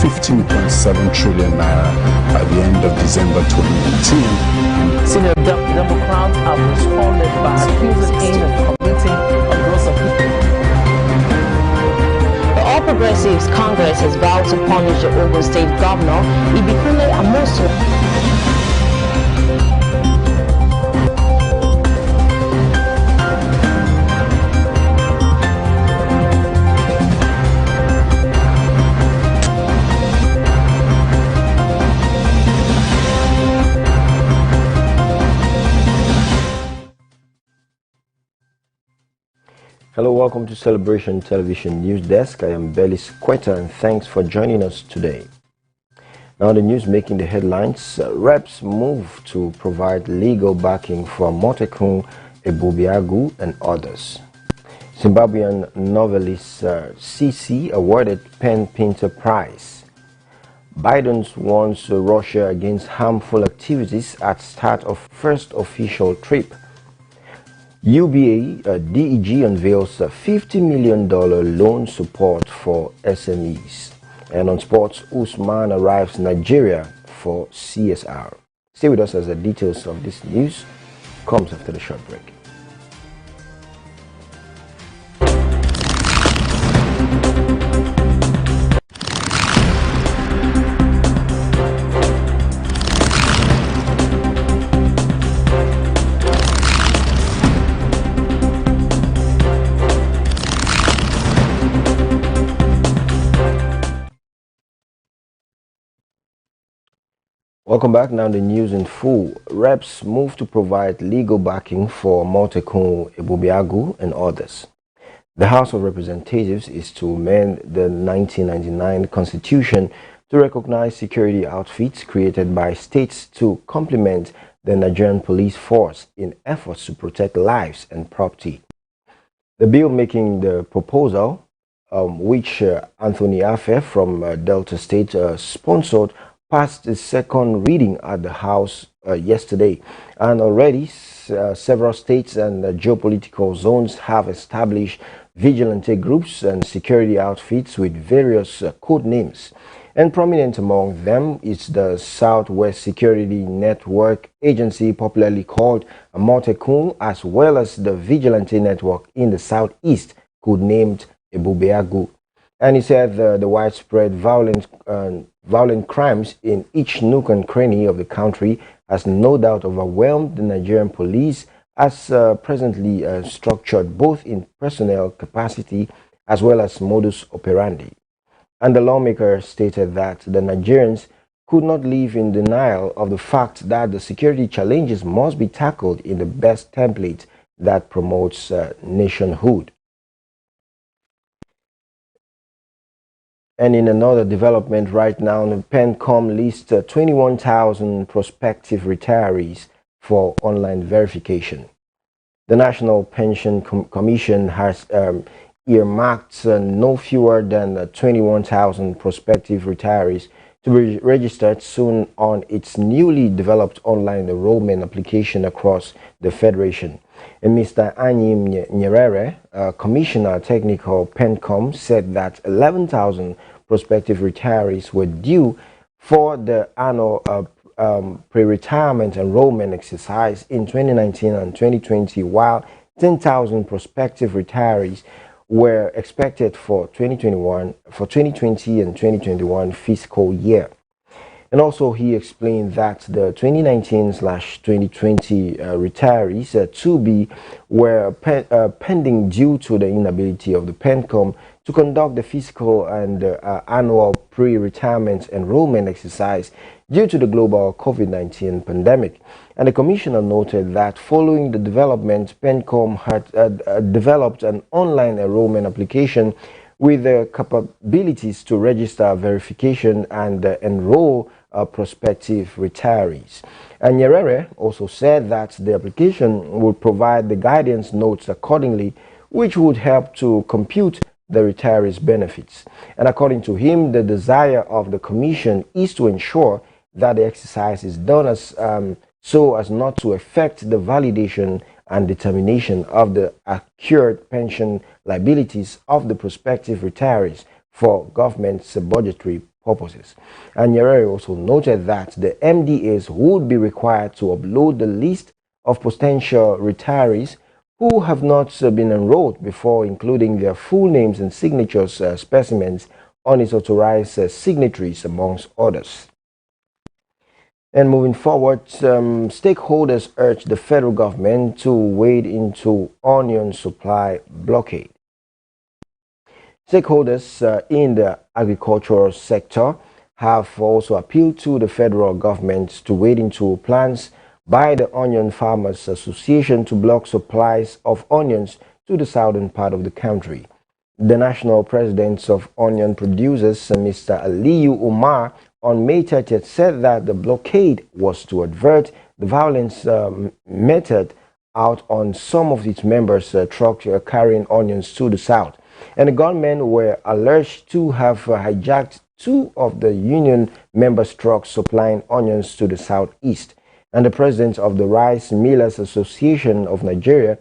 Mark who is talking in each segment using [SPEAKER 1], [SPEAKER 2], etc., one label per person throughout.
[SPEAKER 1] 15.7 trillion naira at the end of December 2019.
[SPEAKER 2] Senior Democrats have responded by accusing him of committing a gross offense.
[SPEAKER 3] The All Progressives Congress has vowed to punish the Ogun State Governor, Ibikunle Amosu.
[SPEAKER 4] Hello, welcome to Celebration Television News Desk. I am Bellis Quetta and thanks for joining us today. Now the news making the headlines, reps move to provide legal backing for Motekun Ebobiagu and others. Zimbabwean novelist CC awarded Pen Painter Prize. Biden warns Russia against harmful activities at start of first official trip. UBA DEG unveils a $50 million loan support for SMEs. And on sports, Usman arrives in Nigeria for CSR. Stay with us as the details of this news comes after the short break. Welcome back. Now the news in full. Reps move to provide legal backing for Motekun Ebobiagu and others. The House of Representatives is to amend the 1999 Constitution to recognize security outfits created by states to complement the Nigerian police force in efforts to protect lives and property. The bill making the proposal, which Anthony Afe from Delta State sponsored, passed the second reading at the House yesterday, and already several states and geopolitical zones have established vigilante groups and security outfits with various code names. And prominent among them is the Southwest Security Network Agency, popularly called Motekun, as well as the Vigilante Network in the Southeast, codenamed Ebobiagu. And he said the widespread violent crimes in each nook and cranny of the country has no doubt overwhelmed the Nigerian police as presently structured both in personnel capacity as well as modus operandi. And the lawmaker stated that the Nigerians could not live in denial of the fact that the security challenges must be tackled in the best template that promotes nationhood. And in another development right now, the PENCOM lists 21,000 prospective retirees for online verification. The National Pension Commission has earmarked no fewer than 21,000 prospective retirees to be registered soon on its newly developed online enrollment application across the Federation. And Mr. Anyim Nyerere, Commissioner Technical PENCOM, said that 11,000 prospective retirees were due for the annual pre-retirement enrollment exercise in 2019 and 2020, while 10,000 prospective retirees were expected for 2020 and 2021 fiscal year. And also he explained that the 2019/2020 retirees to be were pending due to the inability of the PENCOM to conduct the fiscal and annual pre-retirement enrollment exercise due to the global COVID-19 pandemic. And the commissioner noted that following the development, PENCOM had developed an online enrollment application with the capabilities to register verification and enroll prospective retirees. And Nyerere also said that the application would provide the guidance notes accordingly, which would help to compute the retirees' benefits. And according to him, the desire of the commission is to ensure that the exercise is done as so as not to affect the validation and determination of the accrued pension liabilities of the prospective retirees for government's budgetary purposes. And Nyerere also noted that the MDAs would be required to upload the list of potential retirees who have not been enrolled before, including their full names and signatures specimens on its authorized signatories, amongst others. And moving forward, stakeholders urge the federal government to wade into onion supply blockade. Stakeholders in the agricultural sector have also appealed to the federal government to wade into plans by the Onion Farmers Association to block supplies of onions to the southern part of the country. The national president of onion producers, Mr. Aliyu Umar, on May 30th said that the blockade was to avert the violence meted out on some of its members' trucks carrying onions to the south. And the gunmen were alleged to have hijacked two of the union members' trucks supplying onions to the southeast. And the president of the Rice Millers Association of Nigeria,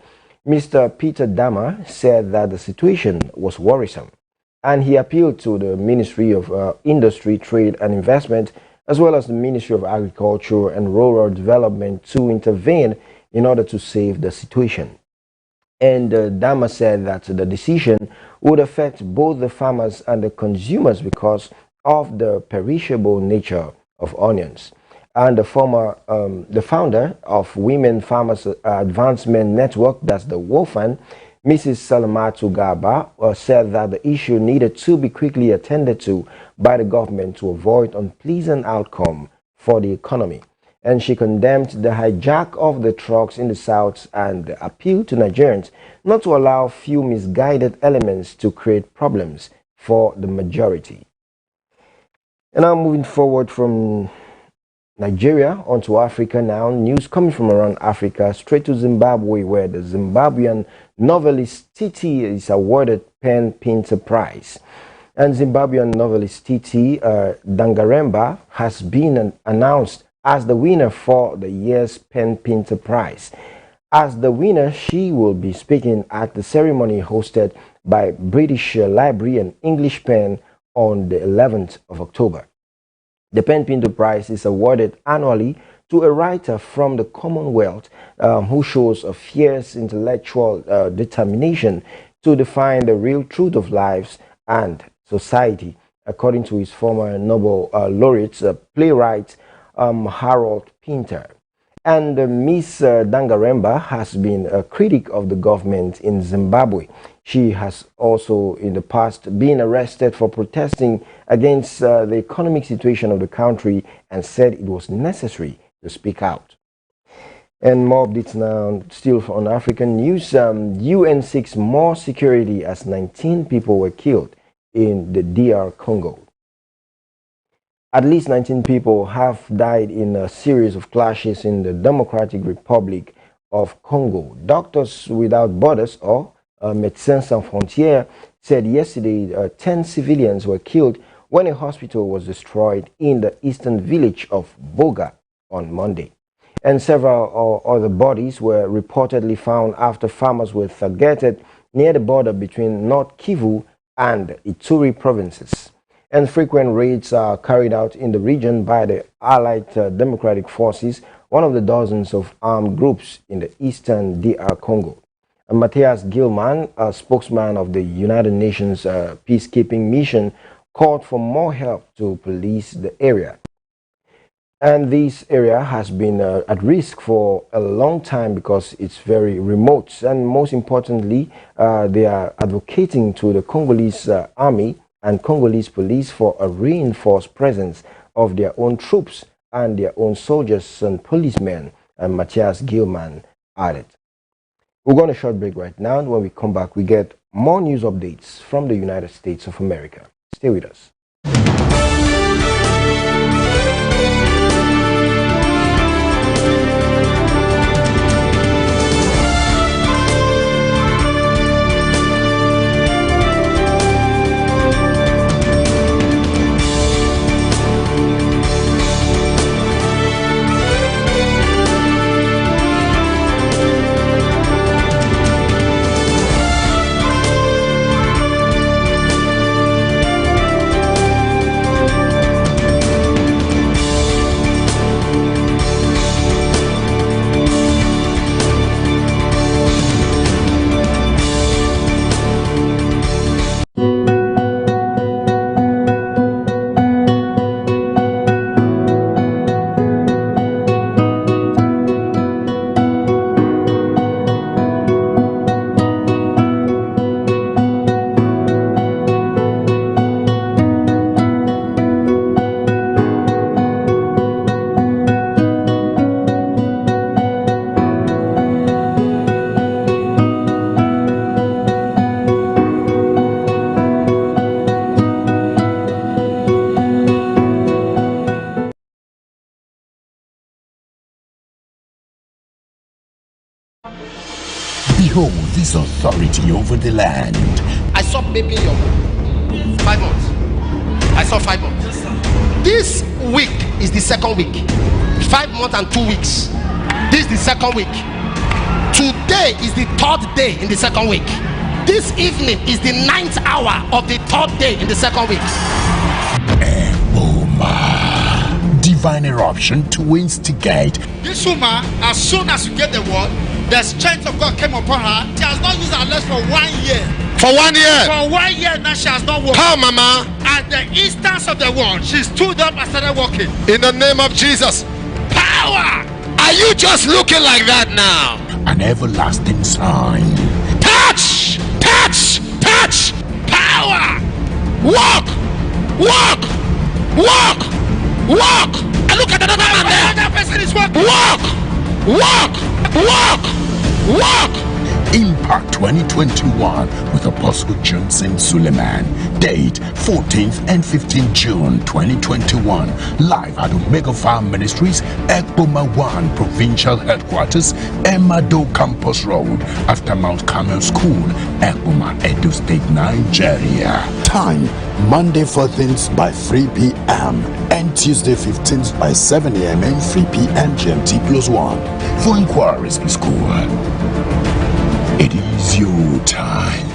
[SPEAKER 4] Mr. Peter Dama, said that the situation was worrisome. And he appealed to the Ministry of Industry, Trade and Investment, as well as the Ministry of Agriculture and Rural Development to intervene in order to save the situation. And Dama said that the decision would affect both the farmers and the consumers because of the perishable nature of onions. And the founder of Women Farmers Advancement Network, that's the WOFAN, Mrs. Salamatu Gaba, said that the issue needed to be quickly attended to by the government to avoid unpleasant outcome for the economy. And she condemned the hijack of the trucks in the south and appealed to Nigerians not to allow few misguided elements to create problems for the majority. And now moving forward from Nigeria onto Africa now, news coming from around Africa, straight to Zimbabwe, where the Zimbabwean novelist Titi is awarded Pen Pinter Prize. And Zimbabwean novelist Titi Dangaremba has been announced as the winner for the year's Pen Pinter Prize. As the winner, she will be speaking at the ceremony hosted by British Library and English Pen on the 11th of October. The Pen Pinter Prize is awarded annually to a writer from the Commonwealth who shows a fierce intellectual determination to define the real truth of lives and society, according to his former Nobel laureate, playwright Harold Pinter. And Miss Dangaremba has been a critic of the government in Zimbabwe. She has also in the past been arrested for protesting against the economic situation of the country and said it was necessary to speak out. And more updates now, still on African news. UN seeks more security as 19 people were killed in the DR Congo. At least 19 people have died in a series of clashes in the Democratic Republic of Congo. Doctors Without Borders, or Médecins Sans Frontières, said yesterday 10 civilians were killed when a hospital was destroyed in the eastern village of Boga on Monday. And several other bodies were reportedly found after farmers were targeted near the border between North Kivu and Ituri provinces. And frequent raids are carried out in the region by the Allied Democratic Forces, one of the dozens of armed groups in the eastern DR Congo. And Matthias Gilman, a spokesman of the United Nations peacekeeping mission, called for more help to police the area. And this area has been at risk for a long time because it's very remote. And most importantly, they are advocating to the Congolese army and Congolese police for a reinforced presence of their own troops and their own soldiers and policemen, and Matthias Gilman added. We're going to short break right now, and when we come back, we get more news updates from the United States of America. Stay with us.
[SPEAKER 1] Behold this authority over the land.
[SPEAKER 5] I saw baby in your womb. 5 months. I saw 5 months. This week is the second week. 5 months and 2 weeks. This is the second week. Today is the third day in the second week. This evening is the 9th hour of the third day in the second week.
[SPEAKER 1] Divine eruption to instigate.
[SPEAKER 5] This woman, as soon as you get the word, the strength of God came upon her. She has not used her legs for 1 year.
[SPEAKER 1] For 1 year?
[SPEAKER 5] For 1 year now she has not walked.
[SPEAKER 1] How, Mama?
[SPEAKER 5] At the instance of the word, she stood up and started walking.
[SPEAKER 1] In the name of Jesus.
[SPEAKER 5] Power!
[SPEAKER 1] Are you just looking like that now? An everlasting sign. Touch! Touch! Touch!
[SPEAKER 5] Power!
[SPEAKER 1] Walk! Walk! Walk! Walk! And look at another man there.
[SPEAKER 5] Another person is walking.
[SPEAKER 1] Walk! Walk! Walk! Walk! Impact 2021 with Apostle Johnson Suleiman. Date 14th and 15th June 2021. Live at Omega Farm Ministries, Ekboma 1 Provincial Headquarters, Emado Campus Road, after Mount Carmel School, Ekboma, Edo State, Nigeria.
[SPEAKER 6] Time Monday 14th by 3 p.m. and Tuesday 15th by 7 a.m. and 3 p.m. GMT+1.
[SPEAKER 1] For inquiries, please call. It is your time.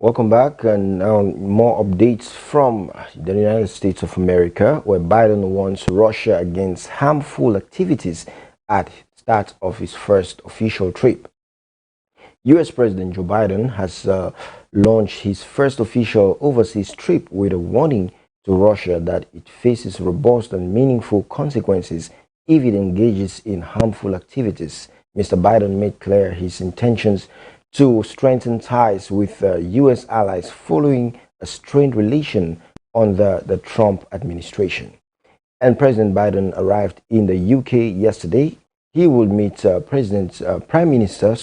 [SPEAKER 4] Welcome back, and now more updates from the United States of America, where Biden warns Russia against harmful activities at start of his first official trip. U.S. President Joe Biden has launched his first official overseas trip with a warning to Russia that it faces robust and meaningful consequences if it engages in harmful activities. Mr. Biden made clear his intentions to strengthen ties with U.S. allies following a strained relation under the Trump administration. And President Biden arrived in the UK yesterday. He will meet Prime Minister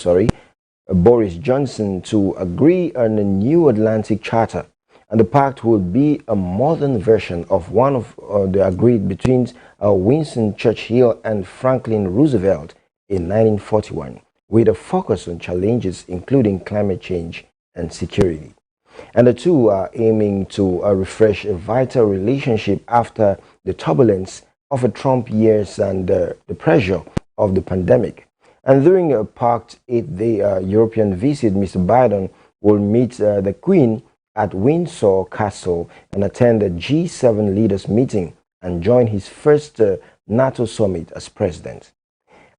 [SPEAKER 4] Boris Johnson to agree on a new Atlantic Charter. And the pact will be a modern version of one of the agreed between Winston Churchill and Franklin Roosevelt in 1941. With a focus on challenges including climate change and security. And the two are aiming to refresh a vital relationship after the turbulence of the Trump years and the pressure of the pandemic. And during a packed 8-day European visit, Mr. Biden will meet the Queen at Windsor Castle and attend the G7 leaders meeting and join his first NATO summit as president.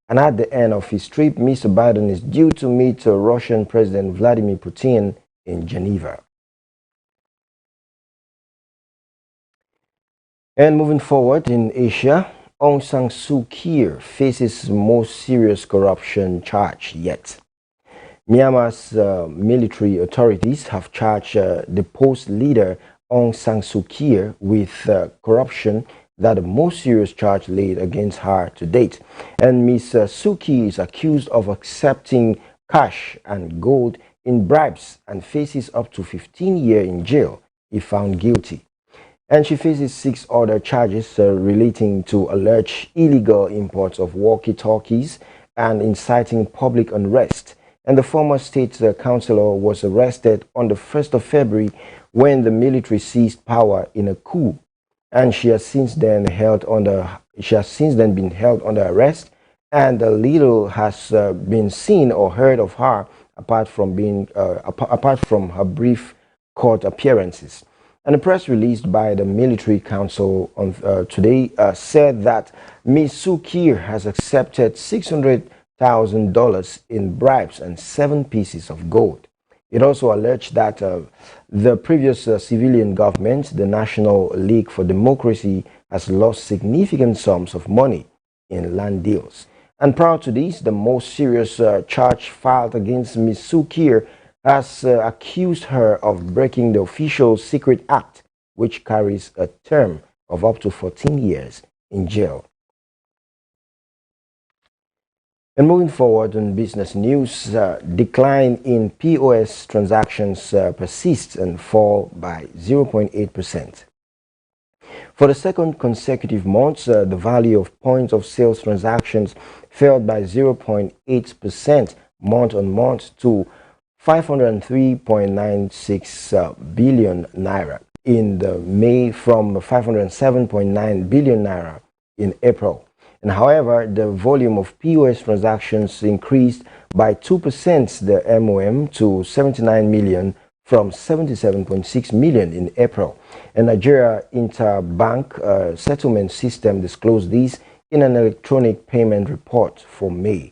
[SPEAKER 4] And at the end of his trip, Mr. Biden is due to meet Russian President Vladimir Putin in Geneva. And moving forward in Asia, Aung San Suu Kyi faces most serious corruption charge yet. Myanmar's military authorities have charged the post leader Aung San Suu Kyi with corruption, that the most serious charge laid against her to date. And Ms. Suu Kyi is accused of accepting cash and gold in bribes and faces up to 15 years in jail if found guilty. And she faces 6 other charges relating to alleged illegal imports of walkie-talkies and inciting public unrest. And the former state councillor was arrested on the 1st of February when the military seized power in a coup. and she has since then been held under arrest, and little has been seen or heard of her apart from her brief court appearances. And a press released by the Military Council on today said that Ms. Suu Kyi has accepted $600,000 in bribes and 7 pieces of gold. It also alleged that the previous civilian government, the National League for Democracy, has lost significant sums of money in land deals. And prior to this, the most serious charge filed against Ms. Suu Kyi has accused her of breaking the Official Secret Act, which carries a term of up to 14 years in jail. And moving forward on business news, decline in POS transactions persists and fall by 0.8%. For the second consecutive month, the value of point of sales transactions fell by 0.8% month on month to 503.96 billion naira in May from 507.9 billion naira in April. And however, the volume of POS transactions increased by 2%, the MOM, to 79 million from 77.6 million in April. And Nigeria Interbank Settlement System disclosed this in an electronic payment report for May.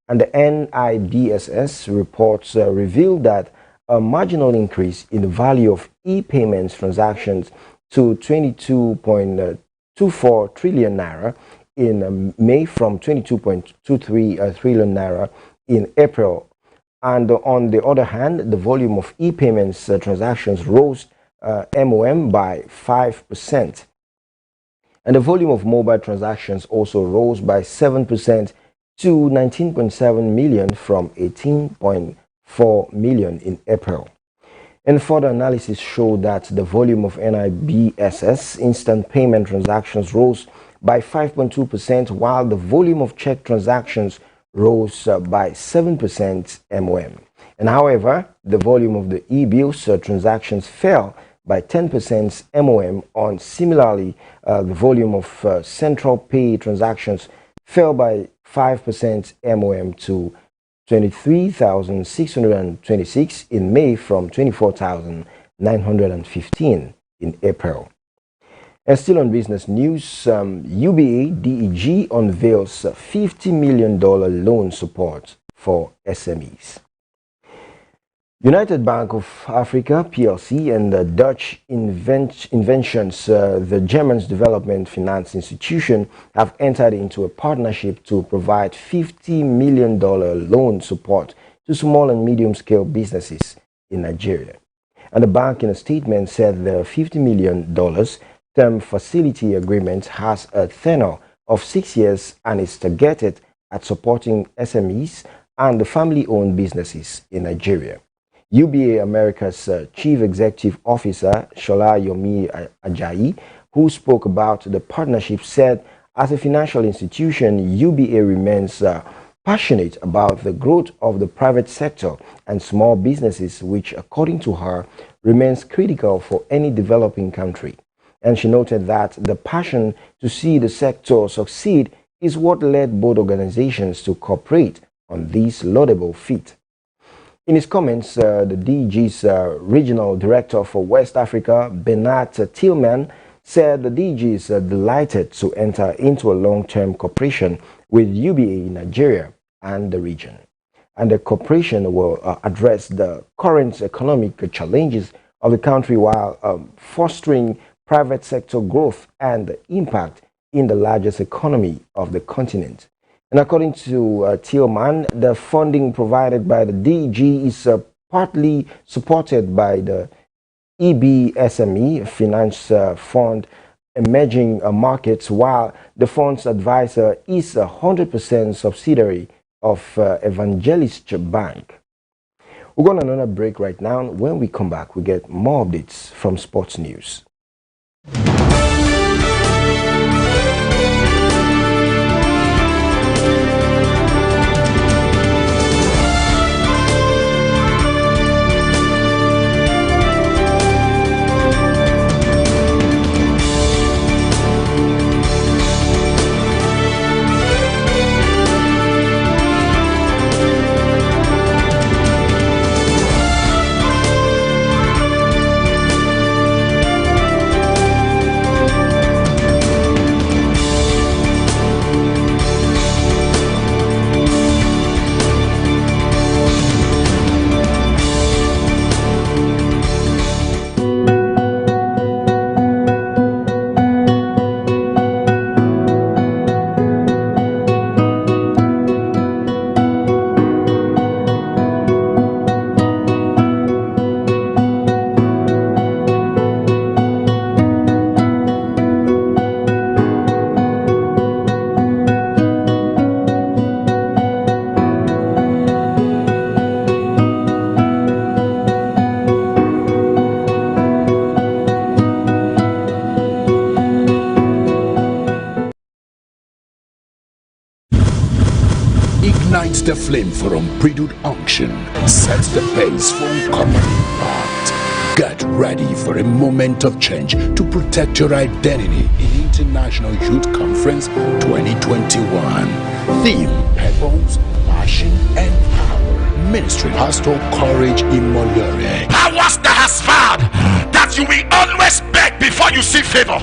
[SPEAKER 4] And the NIDSS reports revealed that a marginal increase in the value of e-payments transactions to 22.24 trillion naira in May from 22.23 trillion naira in April. And on the other hand, the volume of e-payments transactions rose MOM by 5%. And the volume of mobile transactions also rose by 7% to 19.7 million from 18.4 million in April. And further analysis showed that the volume of NIBSS instant payment transactions rose by 5.2%, while the volume of check transactions rose by 7% MOM. And however, the volume of the e-bills transactions fell by 10% MOM. On similarly, the volume of central pay transactions fell by 5% MOM to 23,626 in May from 24,915 in April. And still on business news, UBA DEG unveils $50 million loan support for SMEs. United Bank of Africa PLC and the Dutch Inventions, the Germans Development Finance Institution, have entered into a partnership to provide $50 million loan support to small and medium-scale businesses in Nigeria. And the bank in a statement said the $50 million term facility agreement has a tenure of 6 years and is targeted at supporting SMEs and the family-owned businesses in Nigeria. UBA America's Chief Executive Officer, Shola Yomi Ajayi, who spoke about the partnership, said, as a financial institution, UBA remains passionate about the growth of the private sector and small businesses, which, according to her, remains critical for any developing country. And she noted that the passion to see the sector succeed is what led both organizations to cooperate on this laudable feat. In his comments, the DG's Regional Director for West Africa, Bernard Tillman, said the DG is delighted to enter into a long-term cooperation with UBA in Nigeria and the region. And the cooperation will address the current economic challenges of the country while fostering private sector growth and the impact in the largest economy of the continent. And according to Tillman, the funding provided by the DG is partly supported by the EBSME Finance Fund Emerging Markets, while the fund's advisor is a 100% subsidiary of Evangelist Bank. We're going on another break right now. When we come back, we get more updates from sports news.
[SPEAKER 6] Lights the flame for unbridled unction. Sets the pace for uncommon impact. Get ready for a moment of change to protect your identity in International Youth Conference 2021. Theme: purpose, passion, and power. Ministry: Pastor Courage Imoliore.
[SPEAKER 1] Powers that has vowed that you will always beg before you seek favor.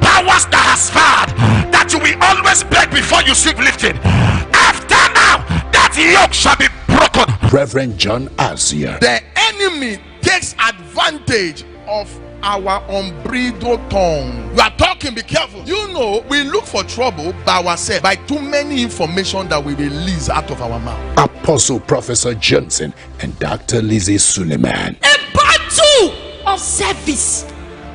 [SPEAKER 1] Powers that has vowed that you will always beg before you seek lifting. After now, that yoke shall be broken.
[SPEAKER 6] Reverend John Asia.
[SPEAKER 7] The enemy takes advantage of our unbridled tongue. You are talking, be careful. You know, we look for trouble by ourselves, by too many information that we release out of our mouth.
[SPEAKER 6] Apostle Professor Johnson and Dr. Lizzie Suleiman.
[SPEAKER 8] A battle of service.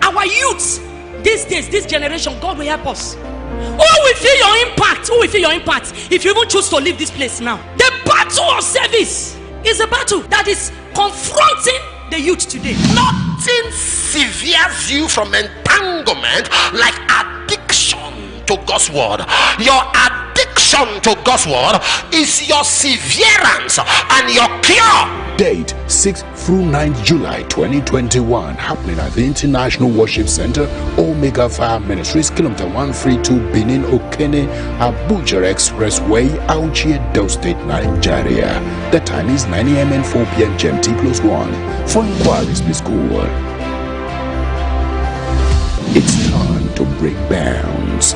[SPEAKER 8] Our youths these days, this generation, God will help us. Who will feel your impact? Who will feel your impact if you even choose to leave this place now? The battle of service is a battle that is confronting the youth today.
[SPEAKER 5] Nothing severs you from entanglement like addiction to God's word. Your addiction to God's word is your severance and your cure.
[SPEAKER 6] Date 6th through 9th July 2021. Happening at the International Worship Center, Omega Fire Ministries, kilometer 132, Benin Okene, Abuja Expressway, Auchi, Edo State, Nigeria. The time is 9 a.m. and 4 p.m. GMT+1. For inquiries, please call. It's time to break bounds.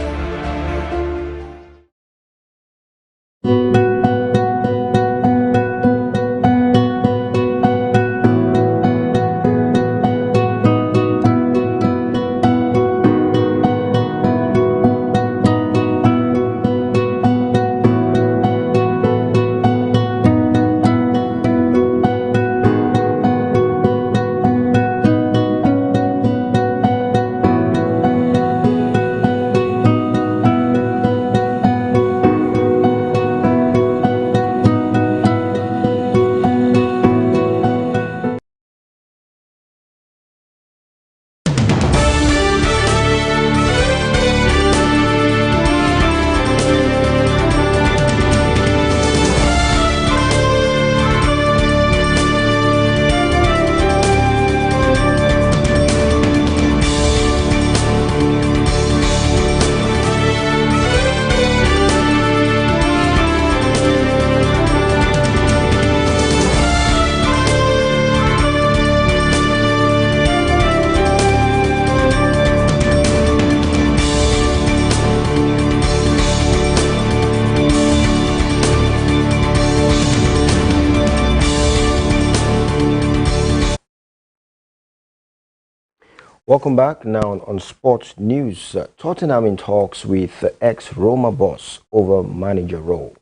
[SPEAKER 4] Welcome back. Now on sports news. Tottenham in talks with ex-Roma boss over manager role.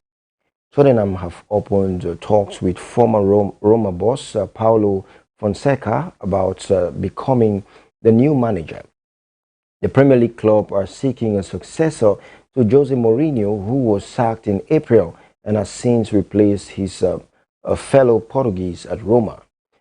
[SPEAKER 4] Tottenham have opened talks with former Roma boss Paulo Fonseca about becoming the new manager. The Premier League club are seeking a successor to Jose Mourinho, who was sacked in April and has since replaced his fellow Portuguese at Roma.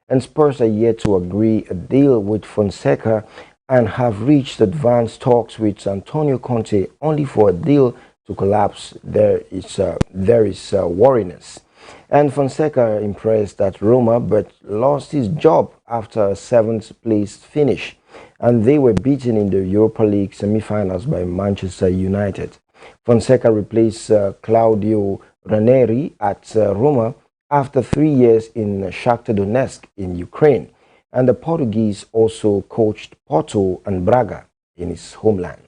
[SPEAKER 4] And Spurs are yet to agree a deal with Fonseca and have reached advanced talks with Antonio Conte, only for a deal to collapse. There is worriness. And Fonseca impressed at Roma but lost his job after a 7th place finish, and they were beaten in the Europa League semi-finals by Manchester United. Fonseca replaced Claudio Ranieri at Roma after 3 years in Shakhtar Donetsk in Ukraine, and the Portuguese also coached Porto and Braga in his homeland.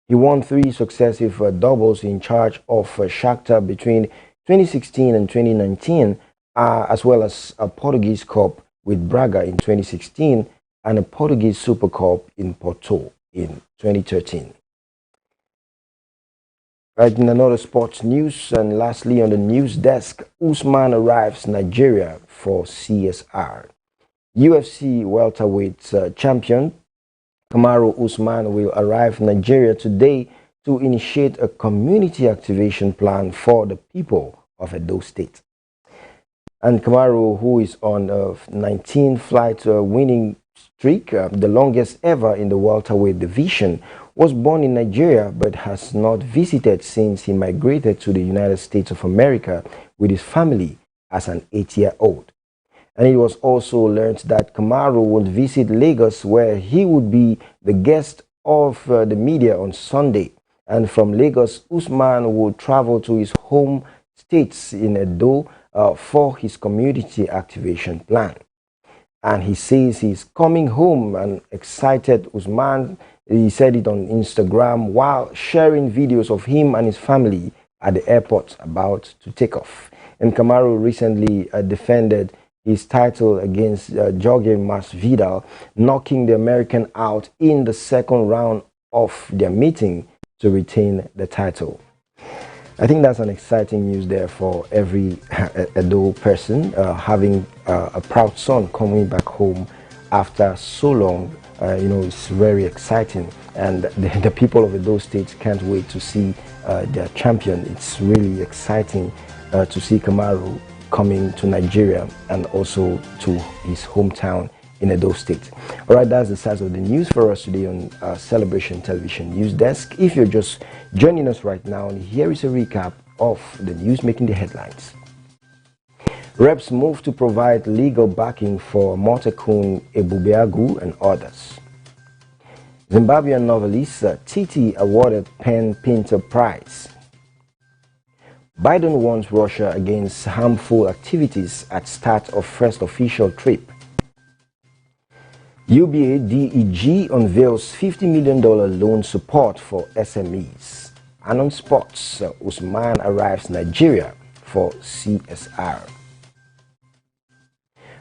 [SPEAKER 4] He won 3 successive doubles in charge of Shakhtar between 2016 and 2019, as well as a Portuguese Cup with Braga in 2016 and a Portuguese Super Cup in Porto in 2013. Right, in another sports news, and lastly on the news desk, Usman arrives Nigeria for CSR. UFC welterweight champion Kamaru Usman will arrive Nigeria today to initiate a community activation plan for the people of Edo State. And Kamaru, who is on a 19-fight winning streak, the longest ever in the welterweight division, was born in Nigeria but has not visited since he migrated to the United States of America with his family as an 8-year-old. And it was also learned that Kamaru would visit Lagos, where he would be the guest of the media on Sunday. And from Lagos, Usman would travel to his home states in Edo for his community activation plan. And he says he's coming home and excited. Usman, he said it on Instagram while sharing videos of him and his family at the airport about to take off. And Kamaru recently defended his title against Jorge Masvidal, knocking the American out in the second round of their meeting to retain the title. I think that's an exciting news there for every Edo person, having a proud son coming back home after so long. It's very exciting, and the people of Edo State can't wait to see their champion. It's really exciting to see Kamaru coming to Nigeria and also to his hometown in Edo State. All right, that's the size of the news for us today on Celebration Television News Desk. If you're just joining us right now, here is a recap of the news making the headlines. Reps move to provide legal backing for Motekun Ebubeagwu and others. Zimbabwean novelist Titi awarded Pen Pinter Prize. Biden warns Russia against harmful activities at start of first official trip. UBA DEG unveils $50 million loan support for SMEs. And on sports, Usman arrives Nigeria for CSR.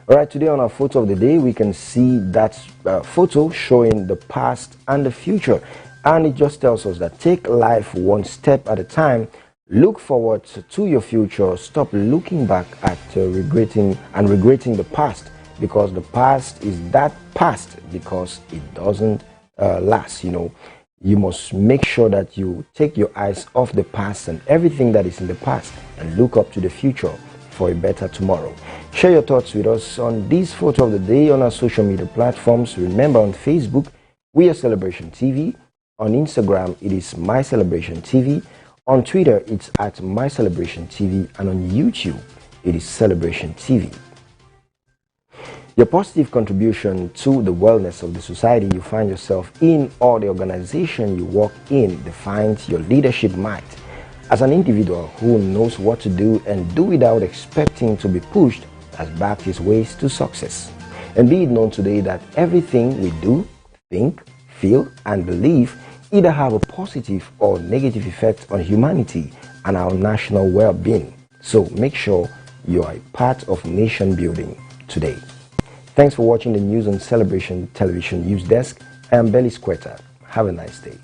[SPEAKER 4] Alright, today on our photo of the day, we can see that photo showing the past and the future. And it just tells us that take life one step at a time. Look forward to your future. Stop looking back at regretting the past, because the past is that past because it doesn't last. You must make sure that you take your eyes off the past and everything that is in the past and look up to the future for a better tomorrow. Share your thoughts with us on this photo of the day on our social media platforms. Remember, on Facebook, we are Celebration TV. On Instagram, it is My Celebration TV. On Twitter, it's at My Celebration TV. And on YouTube, it is Celebration TV. Your positive contribution to the wellness of the society you find yourself in or the organization you work in defines your leadership might. As an individual who knows what to do and do without expecting to be pushed, has backed his ways to success. And be it known today that everything we do, think, feel, and believe either have a positive or negative effect on humanity and our national well-being. So make sure you are a part of nation building today. Thanks for watching the news on Celebration Television News Desk. I am Belly Squatter. Have a nice day.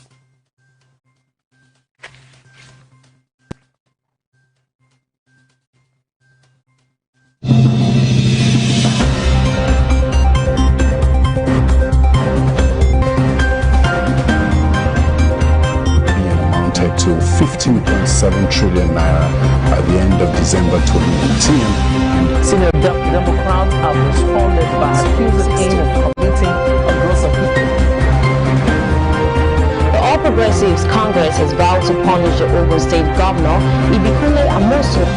[SPEAKER 6] To 15.7 trillion naira by the end of December 2019.
[SPEAKER 2] Senior Democrats have responded by accusing him of committing a gross offense.
[SPEAKER 3] The All Progressives Congress has vowed to punish the Ogun State Governor, Ibikunle Amosun.